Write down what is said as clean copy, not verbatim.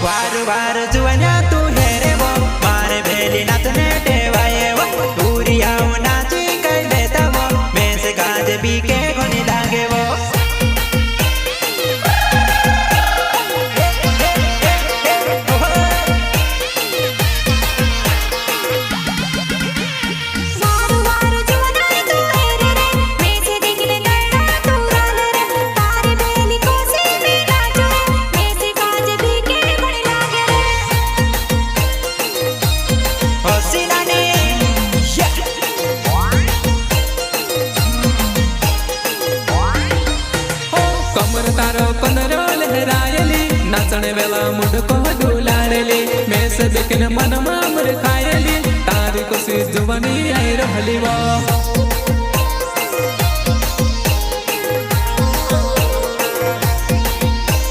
वार वार जुवन्या तू हे रे वो मारे भेली नाचने टेवाए वो दूरिया नाची कई लेता वो मैं से गाज भी के गोनी लागे वो तारो पंदरो लहरायली नाचने वेला मुंडको डोलाड़ली मैं से देखने मन में